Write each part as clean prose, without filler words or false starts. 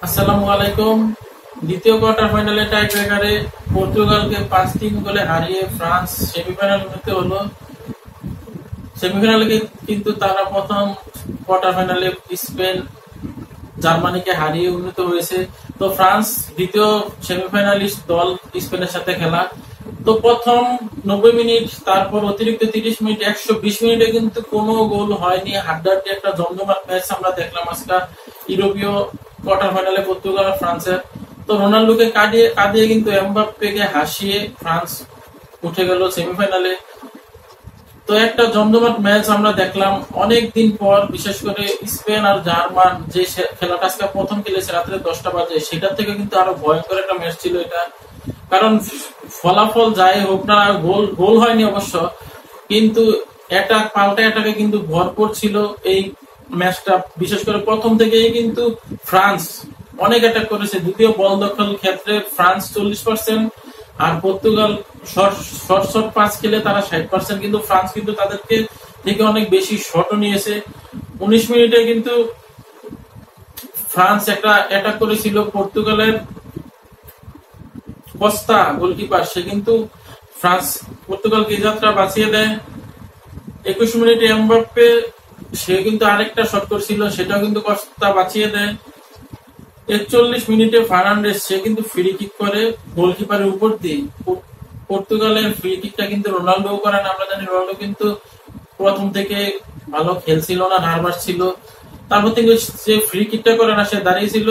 আসসালামু আলাইকুম। দ্বিতীয় কোয়ার্টার ফাইনালে টাই ব্রেকারে পর্তুগালকে 5-3 গোলে হারিয়ে ফ্রান্স সেমিফাইনাল উন্নীত হলো। সেমিফাইনালে কিন্তু তারা প্রথম কোয়ার্টার ফাইনালে স্পেন জার্মানিকে হারিয়ে উন্নীত হয়েছে। তো ফ্রান্স দ্বিতীয় সেমিফাইনালিস্ট দল স্পেনের সাথে খেলা। তো প্রথম 90 মিনিট, তারপর অতিরিক্ত 30 মিনিট, 120 মিনিটে কিন্তু কোনো গোল হয়নি। হাড্ডাহাড্ডি একটা জমজমাট ম্যাচ আমরা দেখলাম আজকে ইউরোপীয় কোয়ার্টার ফাইনালে পর্তুগাল আর ফ্রান্সের। তো রোনাল্ডোকে কাঁদিয়ে কিন্তু এমবাপ্পেকে হাসিয়ে ফ্রান্স উঠে গেল সেমিফাইনালে। তো একটা জমজমাট ম্যাচ আমরা দেখলাম অনেক দিন পর। বিশেষ করে স্পেন আর জার্মান যে খেলাটা আজকে প্রথম খেলেছে রাত্রে 10টা বাজে, সেটা থেকে কিন্তু আরো ভয়ঙ্কর একটা ম্যাচ ছিল এটা। কারণ ফলাফল যাই হোক না, গোল গোল হয়নি অবশ্য, কিন্তু অ্যাটাক পাল্টা অ্যাটাকে কিন্তু ভরপুর ছিল এই ম্যাচটা। বিশেষ করে প্রথম থেকেই কিন্তু ফ্রান্স অনেক অ্যাটাক করেছে। দ্বিতীয় বল দখল ক্ষেত্রে ফ্রান্স 40%, আর পর্তুগাল শর্ট শর্ট পাস খেলে তারা 60%। কিন্তু ফ্রান্স কিন্তু তাদেরকে থেকে অনেক বেশি শটও নিয়েছে। 19 মিনিটে কিন্তু ফ্রান্স একটা অ্যাটাক করেছিল পর্তুগালের কস্তা গোলকিপার, সে কিন্তু ফ্রান্স পর্তুগালকে যাত্রা বাঁচিয়ে দেয়। 21 মিনিটে এমবাপ্পে সে কিন্তু আরেকটা শট করছিল, সেটাও কিন্তু কস্তা বাঁচিয়ে দেয়। 41 মিনিটে ফার্নান্ডেস সে কিন্তু ফ্রি কিক করে গোলকিপারের উপর দিয়ে। পর্তুগালের ফ্রি কিকটা কিন্তু রোনাল্ডো করেন। আমরা জানি রোনাল্ডো কিন্তু প্রথম থেকে ভালো খেলছিল না, নার্ভাস ছিল। তারপর থেকে সে ফ্রি কিকটা করে না, সে দাঁড়িয়েছিল।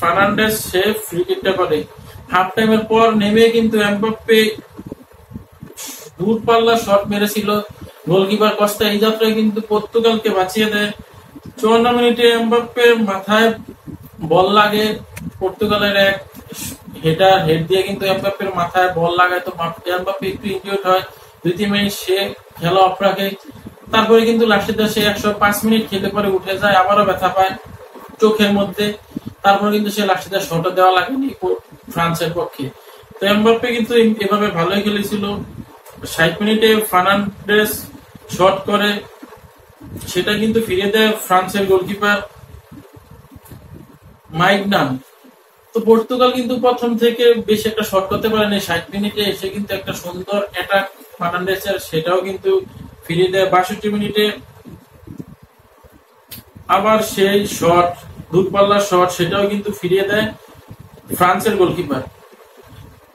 ফার্নান্ডেস সে ফ্রি কিকটা করে। হাফ টাইমের পর নেমে কিন্তু এমবাপ্পে দূরপাল্লা শট মেরেছিল। গোলকিপার কস্তা এই যাত্রায় কিন্তু পর্তুগালকে বাঁচিয়ে দেয়। 54 মিনিটে এমবাপ্পের মাথায় বল লাগে। পর্তুগালের এক হেড দিয়ে কিন্তু এমবাপ্পের মাথায় বল লাগায়। তো এমবাপ্পে একটু ইনজিওর্ড হয়। 2-3 মিনিট সে খেলা অফ রাখে। তারপরে কিন্তু লাস্টে সে 105 মিনিট খেলে পরে উঠে যায়, আবারও ব্যথা পায় চোখের মধ্যে। তারপর কিন্তু সে লাস্টে শট দেওয়া লাগেনি ফ্রান্সের পক্ষে। তো এমবাপ্পে কিন্তু এভাবে ভালোই খেলেছিল। 60 মিনিটে ফার্নান্ডেস শট করে, সেটা কিন্তু ফিরিয়ে দেয় ফ্রান্সের গোলকিপার মাইগনান। তো পর্তুগাল কিন্তু প্রথম থেকে বেশি একটা শট করতে পারেনি। 60 মিনিটে এসে কিন্তু একটা সুন্দর অ্যাটাক ফার্নান্ডেসের, সেটাও কিন্তু ফিরিয়ে দেয়। 62 মিনিটে আবার সেই শট, দূরপাল্লার শট, সেটাও কিন্তু ফিরিয়ে দেয় ফ্রান্সের গোলকিপার।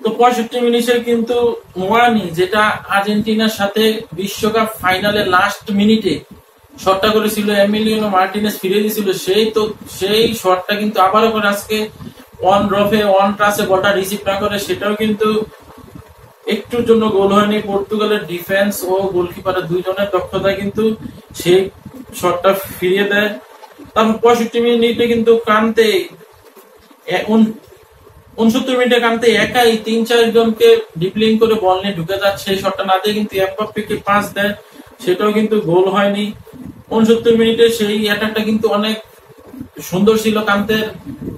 তো 65 মিনিটে কিন্তু মোয়ানি, যেটা আর্জেন্টিনার সাথে বিশ্বকাপ ফাইনালে লাস্ট মিনিটে শটটা করেছিল, এমিলিয়ানো মার্টিনেজ ফিরে দিয়েছিল, সেই শটটা কিন্তু আবারও করে আজকে অন রফে অন টাচে বলটা রিসিভ না করে, সেটাও কিন্তু একটুর জন্য গোল হয়নি। পর্তুগালের ডিফেন্স ও গোলকিপারের দুইজনের দক্ষতা কিন্তু সেই শটটা ফিরিয়ে দেয়। তারপর 65 মিনিটে কিন্তু কান্তে 69 মিনিটে কান্তে একাই 3-4 জনকে ডিপলিং করে বল নিয়ে ঢুকে যাচ্ছে, সেই শটটা না দিয়ে কিন্তু এমবাপ্পেকে পাস দেয়, সেটাও কিন্তু গোল হয়নি। 69 মিনিটে সেই অ্যাটাকটা কিন্তু অনেক সুন্দর ছিল কান্তের,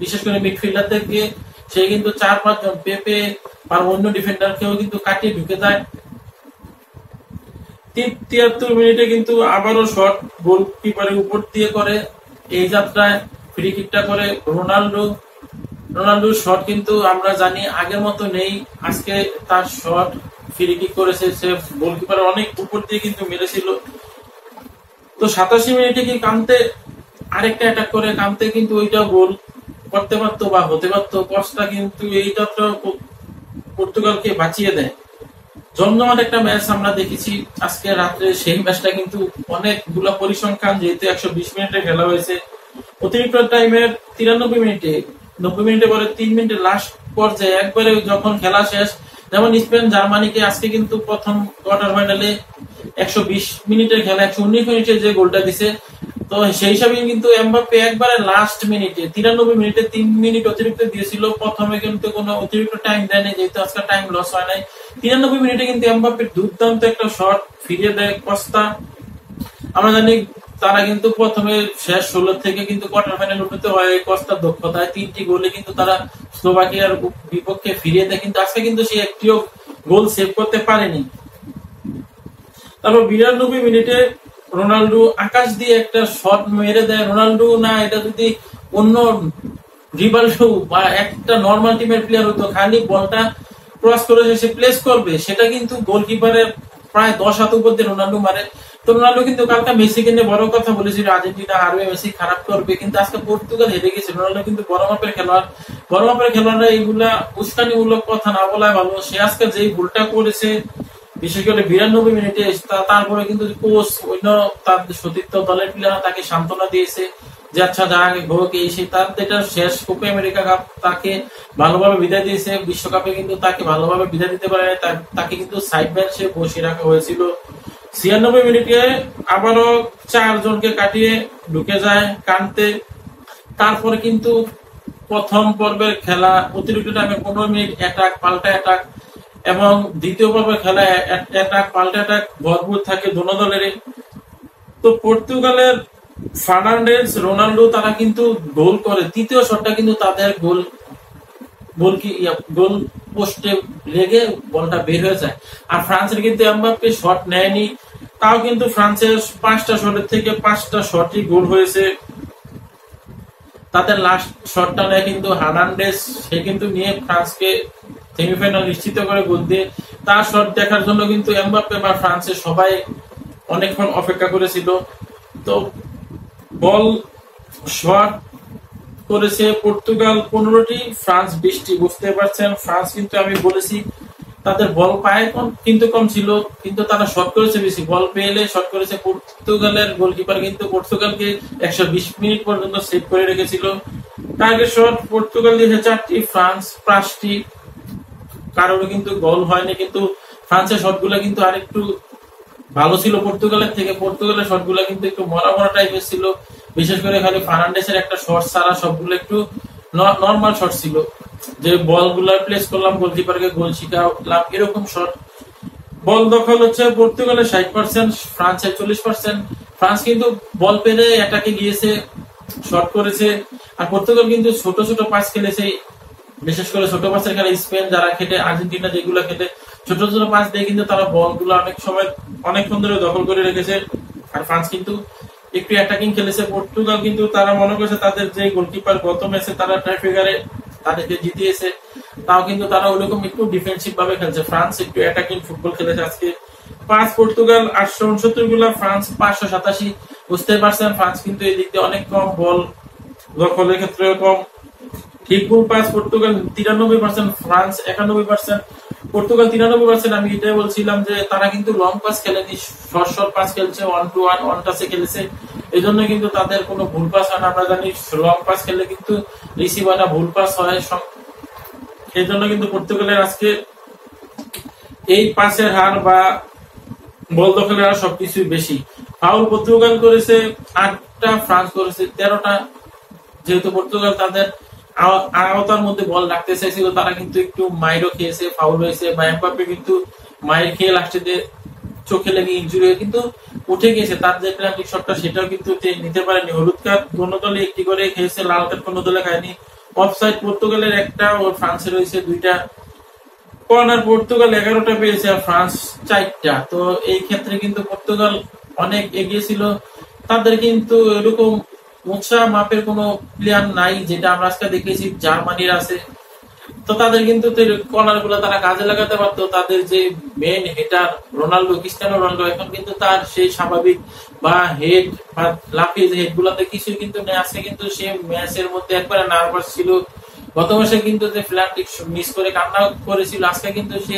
বিশেষ করে মিডফিল্ডার থেকে সে কিন্তু 4-5 জন পেপে আর অন্য ডিফেন্ডারকেও কিন্তু কাটিয়ে ঢুকে যায়। 73 মিনিটে কিন্তু আবারও শট গোলকিপারের উপর দিয়ে করে। এই যাত্রায় ফ্রি কিকটা করে রোনাল্ডোর শট কিন্তু আমরা জানি আগের মতো নেই। আজকে তার শট ফ্রি কিক করেছে, সে গোলকিপারের অনেক উপর দিয়ে কিন্তু মেরেছিল। তো 87 মিনিটে কি কান্তে আরেকটা অ্যাটাক করে, কান্তে কিন্তু ওইটা গোল করতে পারতো বা হতে পারতো। কস্তা কিন্তু এই যাত্রা পর্তুগালকে বাঁচিয়ে দেয়। জমজমাট একটা ম্যাচ আমরা দেখেছি আজকে রাত্রে। সেই ম্যাচটা কিন্তু অনেকগুলা পরিসংখ্যান, যেহেতু 120 মিনিটে খেলা হয়েছে। অতিরিক্ত টাইমের 93 মিনিটে, 90 মিনিটে পরে 3 মিনিটে লাস্ট পর্যায়ে একবারে যখন খেলা শেষ, যেমন স্পেন জার্মানিকে আজকে কিন্তু প্রথম কোয়ার্টার ফাইনালে 120 মিনিটের খেলা 119 মিনিটে যে গোলটা দিছে, তো সেই হিসাবে কিন্তু এমবাপ্পে একবারে লাস্ট মিনিটে 93 মিনিটে 3 মিনিট অতিরিক্ত দিয়েছিল। প্রথমে কিন্তু কোনো অতিরিক্ত টাইম দেয়নি, যেহেতু আজকে টাইম লস হয় নাই। 93 মিনিটে কিন্তু এমবাপ্পের দুর্দান্ত একটা শট ফিরিয়ে দেয় কস্তা। আমরা জানি তারা কিন্তু প্রথমে শেষ 16 থেকে কিন্তু কোয়ার্টার ফাইনাল উন্নীত হয় কস্তার দক্ষতায়। 3টি গোলে কিন্তু তারা স্লোভাকিয়ার বিপক্ষে ফিরিয়ে দেয়, কিন্তু আজকে কিন্তু সে একটিও গোল সেভ করতে পারেনি। তারপর 92 মিনিটে রোনাল্ডো আকাশ দিয়ে একটা শট মেরে দেয়। রোনাল্ডো না, এটা যদি অন্য রিভালডো বা একটা নর্মাল টিমের প্লেয়ার হতো, খালি বলটা ক্রস করে সে প্লেস করবে, সেটা কিন্তু গোলকিপারের প্রায় 10 হাত উপর দিয়ে রোনাল্ডো মারে। তো রোনাল্ডো কিন্তু কালকে মেসিকে নিয়ে বড় কথা বলেছিল, আর্জেন্টিনা হারবে, মেসি খারাপ করবে, কিন্তু আজকে পর্তুগাল হেরে গেছে। রোনাল্ডো কিন্তু বড় মাপের খেলোয়াড়, বড় মাপের খেলোয়াড়রা এইগুলা উস্কানিমূলক কথা না বলাই ভালো। সে আজকে যেই ভুলটা করেছে, বিশেষ করে 92 মিনিটে, তারপরে কিন্তু কোচ অন্য তার সতীর্থ দলের প্লেয়াররা তাকে সান্ত্বনা দিয়েছে যে আচ্ছা যা আগে হোক, এই সেই তার যেটা শেষ কোপা আমেরিকা কাপ তাকে ভালোভাবে বিদায় দিয়েছে, বিশ্বকাপে কিন্তু তাকে ভালোভাবে বিদায় দিতে পারে, তাকে কিন্তু সাইড বেঞ্চে বসিয়ে রাখা হয়েছিল। 96 মিনিটে আবারও 4 জনকে কাটিয়ে ঢুকে যায় কানতে। তারপরে কিন্তু প্রথম পর্বের খেলা অতিরিক্ত টাইমে 15 মিনিট অ্যাটাক পাল্টা অ্যাটাক, এবং দ্বিতীয় পর্বের খেলা অ্যাটাক পাল্টা অ্যাটাক ভরপুর থাকে দোনো দলেরই। তো পর্তুগালের ফার্নান্ডেজ, রোনাল্ডো তারা কিন্তু গোল করে, তৃতীয় শটটা কিন্তু তাদের গোল পোস্টে লেগে বলটা বের হয়ে যায়। আর ফ্রান্সের কিন্তু এমবাপ্পে শট নেয়নি, তাও কিন্তু ফ্রান্সের 5টা শটের থেকে 5টা শটই গোল হয়েছে। তাদের লাস্ট শটটা নেয় কিন্তু হার্নান্ডেজ, সে কিন্তু নিয়ে ফ্রান্সকে সেমিফাইনাল নিশ্চিত করে গোল দিয়ে। তার শট দেখার জন্য কিন্তু এমবাপ্পে বা ফ্রান্সের সবাই অনেকক্ষণ অপেক্ষা করেছিল। তো বল শট করেছে পর্তুগাল 15টি, ফ্রান্স 20টি। বুঝতে পারছেন, ফ্রান্স কিন্তু আমি বলেছি তাদের বল পায় কিন্তু কম ছিল, কিন্তু তারা শট করেছে বেশি, বল পেলে শট করেছে। পর্তুগালের গোলকিপার কিন্তু পর্তুগালকে 120 মিনিট পর্যন্ত সেভ করে রেখেছিল। টার্গেট শট পর্তুগাল দিয়েছে 4টি, ফ্রান্স 5টি, কারোর কিন্তু গোল হয়নি। কিন্তু ফ্রান্সের শটগুলো কিন্তু আরেকটু ভালো ছিল পর্তুগালের থেকে। পর্তুগালের শটগুলো কিন্তু একটু মরা মরা টাইপের ছিল, বিশেষ করে খালি ফার্নান্ডেসের একটা শট ছাড়া সবগুলো একটু নর্মাল শট ছিল, যে বলগুলো প্লেস করলাম, গোলকিপারকে গোল শিখালাম, এরকম শট। বল দখল হচ্ছে পর্তুগালের 60%, ফ্রান্সের 40%। ফ্রান্স কিন্তু বল পেলে অ্যাটাকে গিয়েছে, শট করেছে। আর পর্তুগাল কিন্তু ছোট ছোট পাস খেলেছে, বিশেষ করে ছোট পাসের খেলে স্পেন যারা খেলে, আর্জেন্টিনা যেগুলো খেলে, ছোট ছোট পাস দিয়ে কিন্তু তারা বলগুলো অনেক সময় অনেকক্ষণ ধরে দখল করে রেখেছে। আর ফ্রান্স কিন্তু একটু অ্যাটাকিং খেলেছে। পর্তুগাল কিন্তু তারা মনে করেছে তাদের যে গোলকিপার গত ম্যাচে তারা ট্রাইফিগারে তাদেরকে জিতিয়েছে, তাও কিন্তু তারা ওইরকম একটু ডিফেন্সিভ ভাবে খেলছে। ফ্রান্স একটু অ্যাটাকিং ফুটবল খেলেছে আজকে। 5 পর্তুগাল 869 গুলা, ফ্রান্স 587। বুঝতে পারছেন ফ্রান্স কিন্তু এই দিক দিয়ে অনেক কম, বল দখলের ক্ষেত্রে কম। ঠিক ভুল পাস পর্তুগাল 93%, ফ্রান্স 91%। পর্তুগাল 93%, আমি এটাই বলছিলাম যে তারা কিন্তু লং পাস খেলেনি, শর্ট পাস খেলছে, 1-to-1 ওয়ান টাচে খেলেছে, এই জন্য কিন্তু তাদের কোনো ভুল পাস হয় না। আমরা জানি লং পাস খেললে কিন্তু রিসিভাররা ভুল পাস হয়, এই জন্য কিন্তু পর্তুগালের আজকে এই পাসের হার বা বল দখলের হার সবকিছুই বেশি। ফাউল পর্তুগাল করেছে 8টা, ফ্রান্স করেছে 13টা। যেহেতু পর্তুগাল তাদের আওতার মধ্যে বল রাখতে চাইছিল, তারা কিন্তু একটু মাইরও খেয়েছে, ফাউল হয়েছে, বা এমবাপ্পে কিন্তু মাইর খেয়ে লাস্টে চোখে লেগে ইনজুরি হয়ে কিন্তু উঠে গেছে। তার যে পেনাল্টি শটটা সেটাও কিন্তু নিতে পারেনি। হলুদ কার্ড কোনো দলে একটি করে খেয়েছে, লাল কার্ড কোনো দলে খায়নি। অফসাইড পর্তুগালের 1টা, ও ফ্রান্সের রয়েছে 2টা। কর্নার পর্তুগাল 11টা পেয়েছে, আর ফ্রান্স 4টা। তো এই ক্ষেত্রে কিন্তু পর্তুগাল অনেক এগিয়ে ছিল। তাদের কিন্তু এরকম উৎসাহ মাপের কোনো প্লেয়ার নাই, যেটা আমরা আজকে দেখেছি জার্মানির আছে। তো তাদের কিন্তু কর্নার গুলো তারা কাজে লাগাতে পারতো। তাদের যে main hater Ronaldo, Cristiano Ronaldo, এখন কিন্তু তার সেই স্বাভাবিক বা হেড বা লাফিয়ে যে হেড গুলাতে কিছুই কিন্তু নেই। আজকে কিন্তু সে ম্যাচের মধ্যে একবারে নার্ভাস ছিল। গত মাসে কিন্তু যে ফ্ল্যাট মিস করে কান্না করেছিল, আজকে কিন্তু সে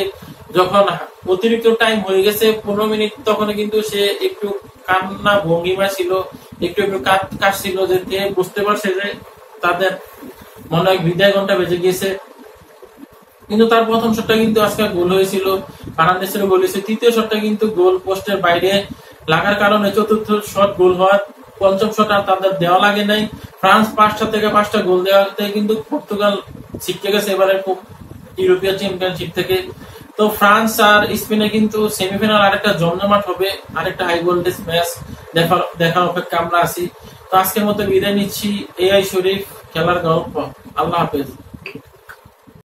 যখন অতিরিক্ত টাইম হয়ে গেছে 15 মিনিট, তখন কিন্তু সে একটু কান্না ভঙ্গিমা ছিল, একটু একটু কাটছিল, যে বুঝতে পারছে যে তাদের মনে হয় বিদায় ঘন্টা বেজে গিয়েছে। কিন্তু তার প্রথম শটটা কিন্তু আজকে গোল হয়েছিল, ফার্নান্ডেসের গোল হয়েছে। তৃতীয় শটটা কিন্তু গোল পোস্টের বাইরে লাগার কারণে চতুর্থ শট গোল হওয়ার, পঞ্চম শট আর তাদের দেওয়া লাগে নাই। ফ্রান্স 5টা থেকে 5টা গোল দেওয়াতে কিন্তু পর্তুগাল ছিটকে গেছে এবারে ইউরোপিয়ান চ্যাম্পিয়নশিপ থেকে। তো ফ্রান্স আর স্পেনে কিন্তু সেমিফাইনাল আরেকটা জমজমাট হবে, আরেকটা হাই ভোল্টেজ ম্যাচ দেখার অপেক্ষা আমরা আছি। তো আজকের মতো বিদায় নিচ্ছি। এআই শরীফ, খেলার গল্প। আল্লাহ হাফেজ।